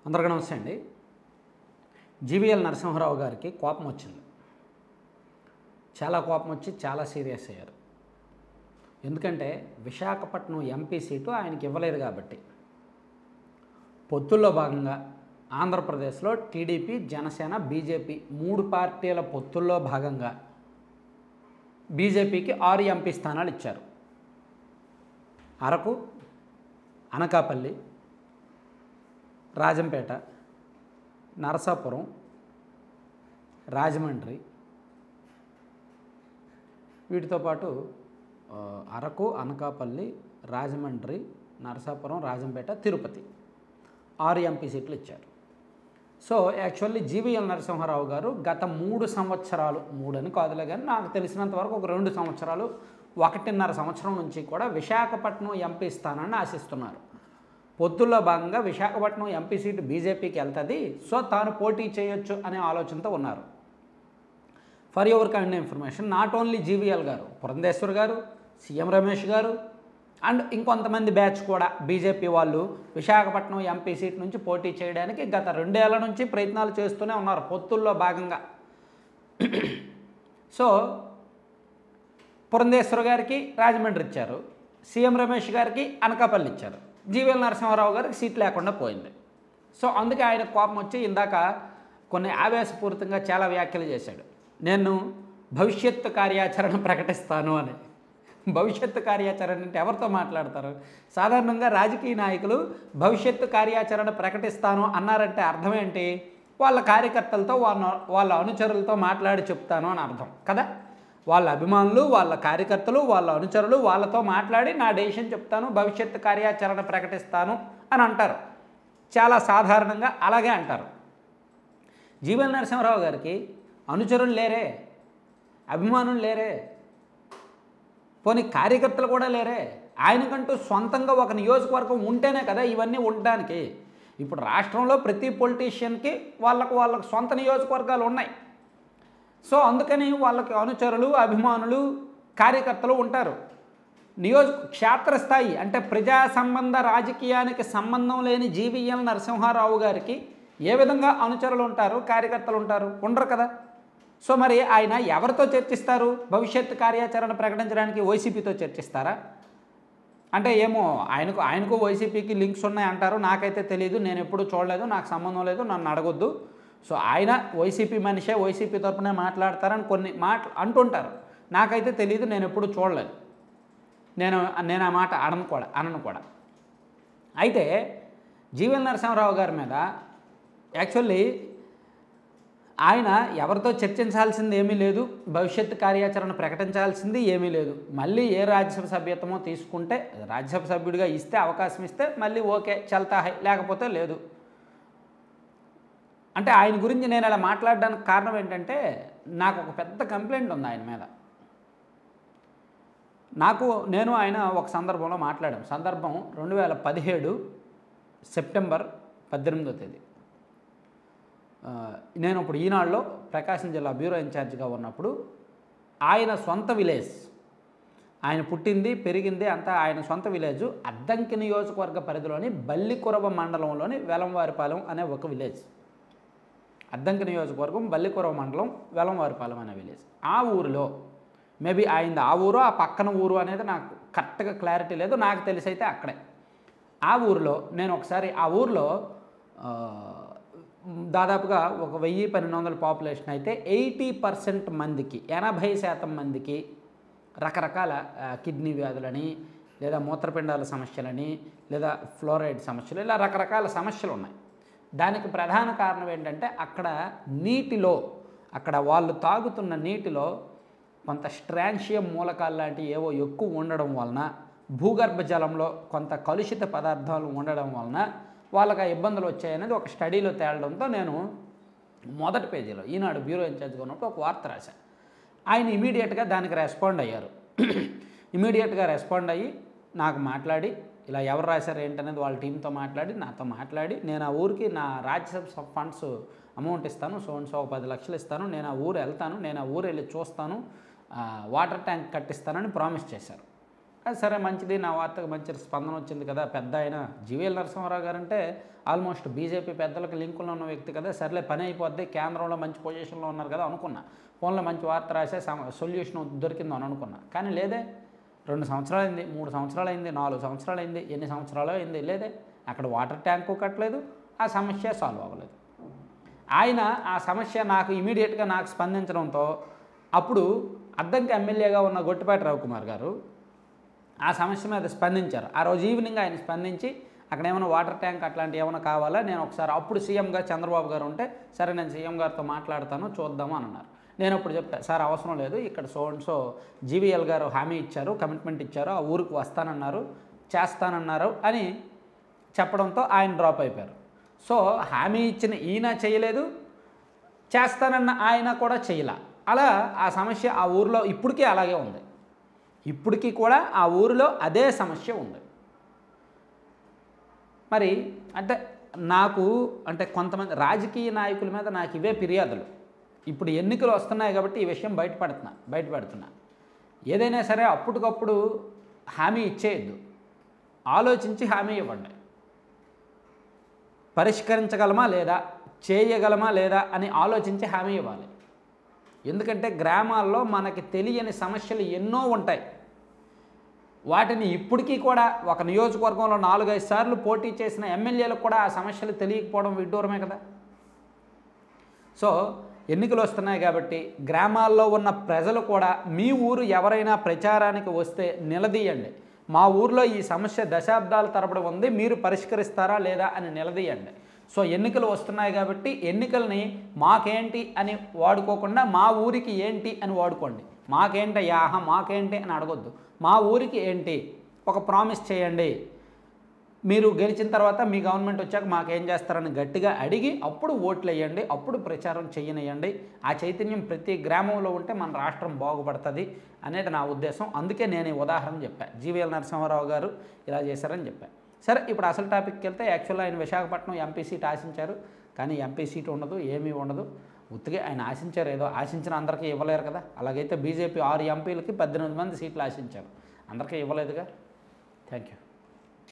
అందరికీ నమస్తే అండి. జీవీఎల్ నరసింహారావు గారికి కోపం వచ్చింది. చాలా కోపం వచ్చి చాలా సీరియస్ అయ్యారు. ఎందుకంటే విశాఖపట్నం ఎంపీ సీటు ఆయనకి ఇవ్వలేదు కాబట్టి. పొత్తుల్లో భాగంగా ఆంధ్రప్రదేశ్లో టీడీపీ, జనసేన, బీజేపీ 3 పార్టీల పొత్తుల్లో భాగంగా బీజేపీకి 6 ఎంపీ స్థానాలు ఇచ్చారు. అరకు, అనకాపల్లి, రాజంపేట, నరసాపురం, రాజమండ్రి, వీటితో పాటు అరకు, అనకాపల్లి, రాజమండ్రి, నరసాపురం, రాజంపేట, తిరుపతి 6 ఎంపీ సీట్లు ఇచ్చారు. సో యాక్చువల్లీ జీవీఎల్ నరసింహారావు గారు గత 3 సంవత్సరాలు, 3 అని కాదులే కానీ నాకు తెలిసినంత వరకు ఒక 2 సంవత్సరాలు, 1.5 సంవత్సరం నుంచి కూడా విశాఖపట్నం ఎంపీ స్థానాన్ని ఆశిస్తున్నారు. పొత్తుల్లో భాగంగా విశాఖపట్నం ఎంపీ సీటు బీజేపీకి వెళ్తుంది, సో తాను పోటీ చేయొచ్చు అనే ఆలోచనతో ఉన్నారు. For your kind information, not only GVL గారు, పురంధేశ్వర్ గారు, సీఎం రమేష్ గారు అండ్ ఇంకొంతమంది బ్యాచ్ కూడా బీజేపీ వాళ్ళు విశాఖపట్నం ఎంపీ సీట్ నుంచి పోటీ చేయడానికి గత 2 ఏళ్ల నుంచి ప్రయత్నాలు చేస్తూనే ఉన్నారు పొత్తుల్లో భాగంగా. సో పురంధేశ్వర్ గారికి రాజమండ్రి ఇచ్చారు, సీఎం రమేష్ గారికి అనకాపల్లి ఇచ్చారు, జీవీఎల్ నరసింహారావు గారికి సీట్ లేకుండా పోయింది. సో అందుకే ఆయన కోపం వచ్చి ఇందాక కొన్ని ఆవేశపూరితంగా చాలా వ్యాఖ్యలు చేశాడు. నేను భవిష్యత్తు కార్యాచరణ ప్రకటిస్తాను అని. భవిష్యత్తు కార్యాచరణ అంటే ఎవరితో మాట్లాడతారు? సాధారణంగా రాజకీయ నాయకులు భవిష్యత్తు కార్యాచరణ ప్రకటిస్తాను అన్నారంటే అర్థం ఏంటి? వాళ్ళ కార్యకర్తలతో వాళ్ళ అనుచరులతో మాట్లాడి చెప్తాను అని అర్థం కదా. వాళ్ళ అభిమానులు, వాళ్ళ కార్యకర్తలు, వాళ్ళ అనుచరులు వాళ్ళతో మాట్లాడి నా డెసిషన్ చెప్తాను, భవిష్యత్తు కార్యాచరణ ప్రకటిస్తాను అని అంటారు. చాలా సాధారణంగా అలాగే అంటారు. జీవీఎల్ నరసింహారావు గారికి అనుచరులు లేరే, అభిమానులు లేరే, పోనీ కార్యకర్తలు కూడా లేరే. ఆయనకంటూ సొంతంగా ఒక నియోజకవర్గం ఉంటేనే కదా ఇవన్నీ ఉండడానికి. ఇప్పుడు రాష్ట్రంలో ప్రతి పొలిటీషియన్కి వాళ్ళకు సొంత నియోజకవర్గాలు ఉన్నాయి. సో అందుకని వాళ్ళకి అనుచరులు, అభిమానులు, కార్యకర్తలు ఉంటారు. క్షేత్రస్థాయి అంటే ప్రజా సంబంధ రాజకీయానికి సంబంధం లేని జీవీఎల్ నరసింహారావు గారికి ఏ విధంగా అనుచరులు ఉంటారు, కార్యకర్తలు ఉంటారు? ఉండరు కదా. సో మరి ఆయన ఎవరితో చర్చిస్తారు? భవిష్యత్తు కార్యాచరణ ప్రకటించడానికి వైసీపీతో చర్చిస్తారా? అంటే ఏమో ఆయనకు వైసీపీకి లింక్స్ ఉన్నాయి అంటారు. నాకైతే తెలియదు, నేను ఎప్పుడూ చూడలేదు, నాకు సంబంధం లేదు, నన్ను అడగొద్దు. సో ఆయన వైసీపీ మనిషే, వైసీపీ తరపునే మాట్లాడతారని కొన్ని అంటుంటారు. నాకైతే తెలియదు, నేను ఎప్పుడూ చూడలేదు, నేను ఆ మాట అనను కూడా. అయితే జీవీఎల్ నరసింహారావు గారి మీద యాక్చువల్లీ ఆయన ఎవరితో చర్చించాల్సింది ఏమీ లేదు, భవిష్యత్తు కార్యాచరణ ప్రకటించాల్సింది ఏమీ లేదు. మళ్ళీ ఏ రాజ్యసభ సభ్యత్వమో తీసుకుంటే, రాజ్యసభ సభ్యుడిగా ఇస్తే, అవకాశం ఇస్తే మళ్ళీ ఓకే చల్తా హై, లేకపోతే లేదు. అంటే ఆయన గురించి నేను అలా మాట్లాడడానికి కారణం ఏంటంటే నాకు ఒక పెద్ద కంప్లైంట్ ఉంది ఆయన మీద. నేను ఆయన ఒక సందర్భంలో మాట్లాడాం. సందర్భం 2017 సెప్టెంబర్ 18వ తేదీ. నేను ఇప్పుడు ఈనాడులో ప్రకాశం జిల్లా బ్యూరో ఇన్ఛార్జిగా ఉన్నప్పుడు ఆయన సొంత విలేజ్, ఆయన పుట్టింది పెరిగింది అంతా ఆయన సొంత విలేజు అద్దంకి నియోజకవర్గ పరిధిలోని బల్లికురవ మండలంలోని వెలంవారిపాలెం అనే ఒక విలేజ్. అద్దంకి నియోజకవర్గం, బల్లికురవ మండలం, వెలంవారిపాలెం అనే విలేజ్. ఆ ఊరిలో మేబీ ఆయనది ఆ ఊరు, ఆ పక్కన ఊరు అనేది నాకు కరెక్ట్గా క్లారిటీ లేదు, నాకు తెలిసి అయితే అక్కడే. ఆ ఊరిలో నేను ఒకసారి ఆ ఊరిలో దాదాపుగా ఒక 1000-1200 పాపులేషన్ అయితే 80% మందికి, 80% మందికి రకరకాల కిడ్నీ వ్యాధులని, లేదా మూత్రపిండాల సమస్యలని, లేదా ఫ్లోరైడ్ సమస్యలు, ఇలా రకరకాల సమస్యలు ఉన్నాయి. దానికి ప్రధాన కారణం ఏంటంటే అక్కడ వాళ్ళు తాగుతున్న నీటిలో కొంత స్ట్రాన్షియం మూలకాలు లాంటివి ఏవో ఎక్కువ ఉండడం వలన, భూగర్భ జలంలో కొంత కలుషిత పదార్థాలు ఉండడం వలన వాళ్ళకి ఆ ఇబ్బందులు వచ్చాయనేది ఒక స్టడీలో తేలడంతో నేను మొదటి పేజీలో ఈనాడు బ్యూరో ఇన్ఛార్జ్గా ఉన్నప్పుడు ఒక వార్త రాశాను. ఆయన ఇమీడియట్గా దానికి రెస్పాండ్ అయ్యారు. ఇమీడియట్గా రెస్పాండ్ అయ్యి నాకు మాట్లాడి, ఇలా ఎవరు రాశారు ఏంటనేది వాళ్ళ టీంతో మాట్లాడి, నాతో మాట్లాడి, నేను ఆ ఊరికి నా రాజ్యసభ ఫండ్స్ అమౌంట్ ఇస్తాను, సో 10 లక్షలు ఇస్తాను, నేను ఆ ఊరు వెళ్తాను, నేను ఆ ఊరు వెళ్ళి చూస్తాను, వాటర్ ట్యాంక్ కట్టిస్తానని ప్రామిస్ చేశారు. సరే మంచిది, నా వార్తకు మంచి స్పందన వచ్చింది కదా, పెద్ద ఆయన జీవీఎల్ నరసింహారావు గారు అంటే ఆల్మోస్ట్ బీజేపీ పెద్దలకు లింకులో ఉన్న వ్యక్తి కదా, సర్లే పని అయిపోద్ది, కేంద్రంలో మంచి పొజిషన్లో ఉన్నారు కదా అనుకున్నా. ఫోన్లో మంచి వార్త రాసే సొల్యూషన్ దొరికిందో అని అనుకున్నా. కానీ లేదే, 2 సంవత్సరాలు అయింది, 3 సంవత్సరాలు అయింది, 4 సంవత్సరాలు అయింది, ఎన్ని సంవత్సరాలు అయింది, లేదే. అక్కడ వాటర్ ట్యాంకు కట్టలేదు, ఆ సమస్య సాల్వ్ అవ్వలేదు. ఆయన ఆ సమస్య నాకు ఇమీడియట్గా నాకు స్పందించడంతో అప్పుడు అద్దంకి ఎమ్మెల్యేగా ఉన్న గొట్టిపాటి రవికుమార్ గారు ఆ సమస్య మీద స్పందించారు. ఆ రోజు ఈవినింగ్ ఆయన స్పందించి అక్కడ ఏమైనా వాటర్ ట్యాంక్ అట్లాంటివి ఏమైనా కావాలా, నేను ఒకసారి అప్పుడు సీఎంగా చంద్రబాబు గారు ఉంటే సరే నేను సీఎం గారితో మాట్లాడతాను చూద్దాము అని అన్నారు. నేను అప్పుడు చెప్పాను, సార్ అవసరం లేదు, ఇక్కడ సో జీవీఎల్ గారు హామీ ఇచ్చారు, కమిట్మెంట్ ఇచ్చారు, ఆ ఊరికి వస్తానన్నారు, చేస్తానన్నారు అని చెప్పడంతో ఆయన డ్రాప్ అయిపోయారు. సో హామీ ఇచ్చిన ఈయన చేయలేదు, చేస్తానన్న ఆయన కూడా చేయలే. అలా ఆ సమస్య ఆ ఊరిలో ఇప్పటికీ అలాగే ఉంది. ఇప్పటికీ కూడా ఆ ఊరిలో అదే సమస్య ఉంది. మరి నాకు కొంతమంది రాజకీయ నాయకుల మీద నాకు ఇవే ఫిర్యాదులు. ఇప్పుడు ఎన్నికలు వస్తున్నాయి కాబట్టి ఈ విషయం బయటపెడుతున్నా. ఏదైనా సరే అప్పటికప్పుడు హామీ ఇచ్చేయద్దు, ఆలోచించి హామీ ఇవ్వండి. పరిష్కరించగలమా లేదా, చేయగలమా లేదా అని ఆలోచించి హామీ ఇవ్వాలి. ఎందుకంటే గ్రామాల్లో మనకి తెలియని సమస్యలు ఎన్నో ఉంటాయి. వాటిని ఇప్పటికీ కూడా ఒక నియోజకవర్గంలో 4-5 సార్లు పోటీ చేసిన ఎమ్మెల్యేలకు కూడా ఆ సమస్యలు తెలియకపోవడం విడ్డూరమే కదా. సో ఎన్నికలు వస్తున్నాయి కాబట్టి గ్రామాల్లో ఉన్న ప్రజలు కూడా మీ ఊరు ఎవరైనా ప్రచారానికి వస్తే నిలదీయండి. మా ఊర్లో ఈ సమస్య దశాబ్దాల తరబడి ఉంది, మీరు పరిష్కరిస్తారా లేదా అని నిలదీయండి. సో ఎన్నికలు వస్తున్నాయి కాబట్టి ఎన్నికల్ని మాకేంటి అని వాడుకోకుండా మా ఊరికి ఏంటి అని వాడుకోండి. మాకేంటయ్యా, మాకేంటి అని అడగొద్దు, మా ఊరికి ఏంటి ఒక ప్రామిస్ చేయండి. మీరు గెలిచిన తర్వాత మీ గవర్నమెంట్ వచ్చాక మాకేం చేస్తారని గట్టిగా అడిగి అప్పుడు ఓట్లు వేయండి, అప్పుడు ప్రచారం చేయనియండి. ఆ చైతన్యం ప్రతి గ్రామంలో ఉంటే మన రాష్ట్రం బాగుపడుతుంది అనేది నా ఉద్దేశం. అందుకే నేను ఈ ఉదాహరణ చెప్పాను, జీవీఎల్ నరసింహారావు గారు ఇలా చేశారని చెప్పాను. సరే, ఇప్పుడు అసలు టాపిక్కి వెళ్తే యాక్చువల్గా ఆయన విశాఖపట్నం ఎంపీ సీట్ ఆశించారు, కానీ ఎంపీ సీట్ ఉండదు, ఏమీ ఉండదు. ఉత్తిగా ఆయన ఆశించారు, ఏదో ఆశించిన అందరికీ ఇవ్వలేరు కదా. అలాగైతే బీజేపీ 6 ఎంపీలకి 18 మంది సీట్లు ఆశించారు, అందరికీ ఇవ్వలేదుగా. Thank you.